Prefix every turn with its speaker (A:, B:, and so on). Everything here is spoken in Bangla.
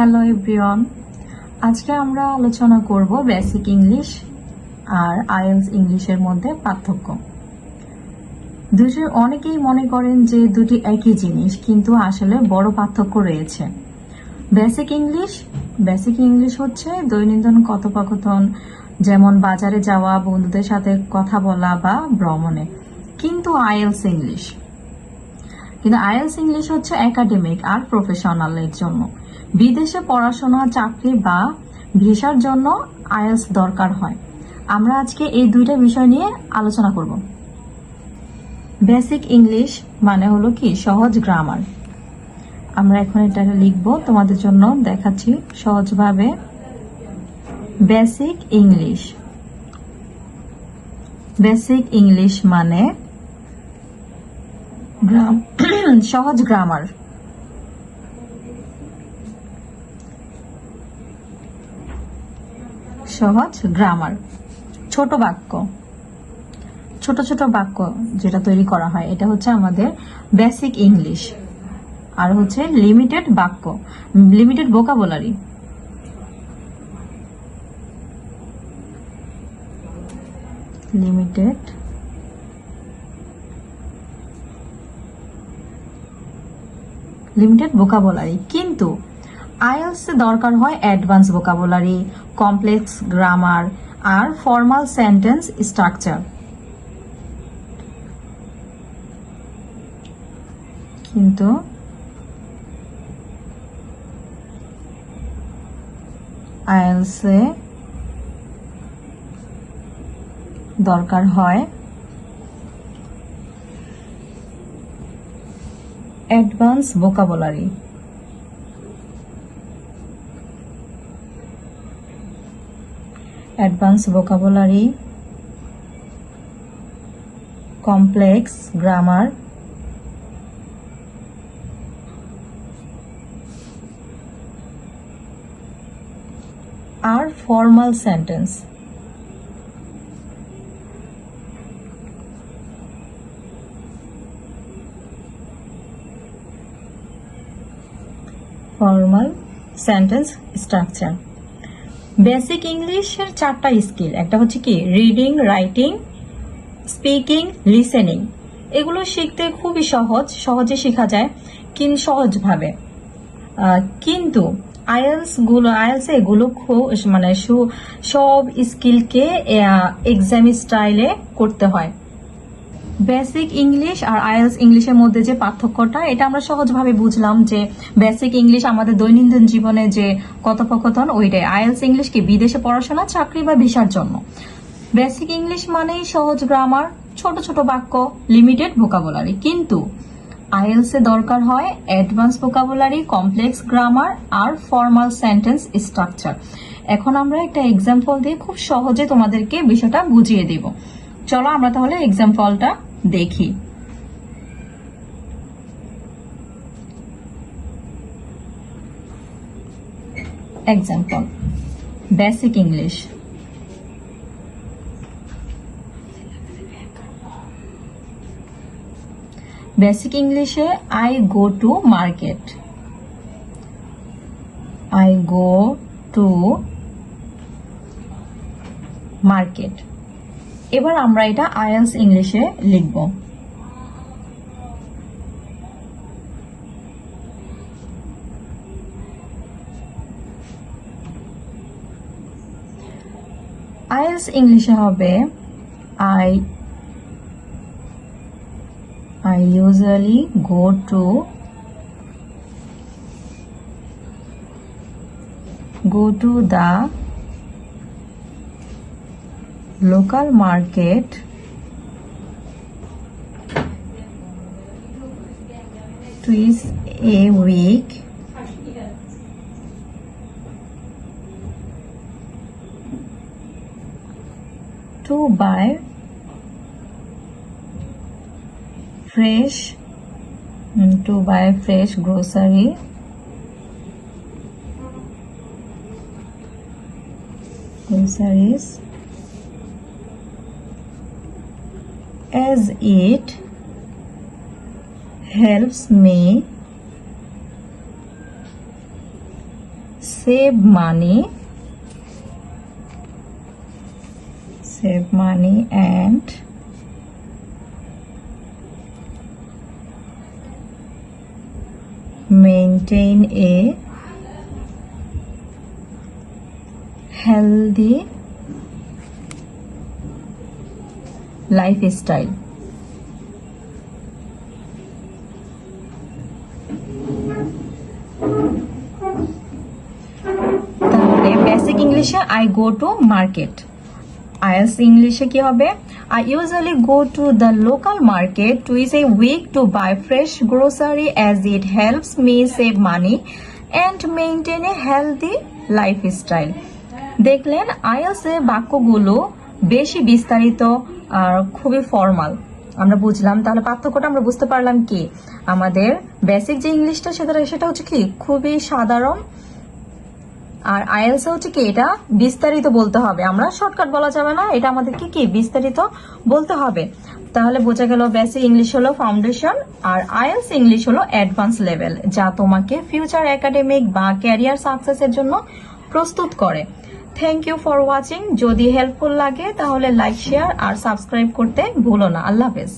A: হ্যালো এভরিওয়ান, আজকে আমরা আলোচনা করব বেসিক ইংলিশ আর আইএলটিএস ইংলিশের মধ্যে পার্থক্য। অনেকেই মনে করেন যে দুটি একই জিনিস, কিন্তু আসলে বড় পার্থক্য রয়েছে। বেসিক ইংলিশ হচ্ছে দৈনন্দিন কথোপকথন, যেমন বাজারে যাওয়া, বন্ধুদের সাথে কথা বলা বা ভ্রমণে। কিন্তু আইএলটিএস ইংলিশ হচ্ছে একাডেমিক আর প্রফেশনালের জন্য। বিদেশে পড়াশোনা, চাকরি বা ভিসার জন্য আইএলটিএস দরকার হয়। আমরা আজকে এই দুইটা বিষয় নিয়ে আলোচনা করব। বেসিক ইংলিশ মানে হলো কি সহজ গ্রামার। আমরা এখন এটা লিখব, তোমাদের জন্য দেখাচ্ছি সহজভাবে। বেসিক ইংলিশ মানে সহজ গ্রামার। ছোট বাক্য যেটা তৈরি করা হয়, এটা হচ্ছে আমাদের বেসিক ইংলিশ। আর হচ্ছে লিমিটেড ভোকাবুলারি। কিন্তু আইএলটিএস এ দরকার হয় অ্যাডভান্স ভোকাবুলারি, কমপ্লেক্স গ্রামার আর ফর্মাল সেন্টেন্স স্ট্রাকচার। কিন্তু আইএলটিএস এ দরকার হয় অ্যাডভান্স ভোকাবুলারি, কমপ্লেক্স গ্রামার আর ফর্মাল সেন্টেন্স। স্ট্রাকচার। বেসিক ইংলিশের 4টা স্কিল। একটা হচ্ছে কি রিডিং, রাইটিং, স্পিকিং, লিসেনিং। এগুলো শিখতে খুবই সহজে শেখা যায়, কিন্তু সহজভাবে। কিন্তু আইএলটিএস এগুলো সব স্কিলকে এক্সাম স্টাইলে করতে হয়। বেসিক ইংলিশ আর আইএলটিএস ইংলিশের মধ্যে যে পার্থক্যটা, এটা আমরা সহজভাবে বুঝলাম যে বেসিক ইংলিশ আমাদের দৈনন্দিন জীবনে যে কথোপকথন, ওইটাই। আইএলটিএস ইংলিশ কি বিদেশে পড়াশোনা, চাকরি বা ভিসার জন্য। বেসিক ইংলিশ মানেই সহজ গ্রামার, ছোট বাক্য, লিমিটেড ভোকাবুলারি। কিন্তু আইএলটিএস এ দরকার হয় অ্যাডভান্স ভোকাবুলারি, কমপ্লেক্স গ্রামার আর ফর্মাল সেন্টেন্স স্ট্রাকচার। এখন আমরা একটা এক্সাম্পল দিয়ে খুব সহজে তোমাদেরকে বিষয়টা বুঝিয়ে দেব। চলো আমরা তাহলে এক্সাম্পলটা দেখি। Example, basic English. বেসিক ইংলিশে আই গো টু মার্কেট। এবার আমরা এটা আইএলটিএস ইংলিশে লিখব। আইএলটিএস ইংলিশে হবে I usually go to the local market twice a week to buy fresh groceries as it helps me save money and maintain a healthy lifestyle. তাহলে বেসিক ইংলিশে I go to market, IELTS ইংলিশে কি হবে? I usually go to the local market twice a week to buy fresh grocery as it helps me save money and maintain a healthy lifestyle. দেখলেন আইএলস এ বাক্যগুলো বেশি বিস্তারিত আর খুবই ফর্মাল আমরা বুঝলাম। তাহলে পার্থক্যটা আমরা বুঝতে পারলাম কি, আমাদের বেসিক যে ইংলিশটা সেটা হচ্ছে কি খুবই সাধারণ, আর আইএলস হচ্ছে কি এটা বিস্তারিত বলতে হবে, আমরা শর্টকাট বলা যাবে না, এটা আমাদেরকে কি বিস্তারিত বলতে হবে। তাহলে বোঝা গেল বেসিক ইংলিশ হলো ফাউন্ডেশন আর আইএলস ইংলিশ হলো অ্যাডভান্স লেভেল, যা তোমাকে ফিউচার একাডেমিক বা ক্যারিয়ার সাকসেসের জন্য প্রস্তুত করে। Thank you for watching. যদি হেল্পফুল লাগে তাহলে লাইক, শেয়ার আর সাবস্ক্রাইব করতে ভুলো না। আল্লাহ হাফেজ।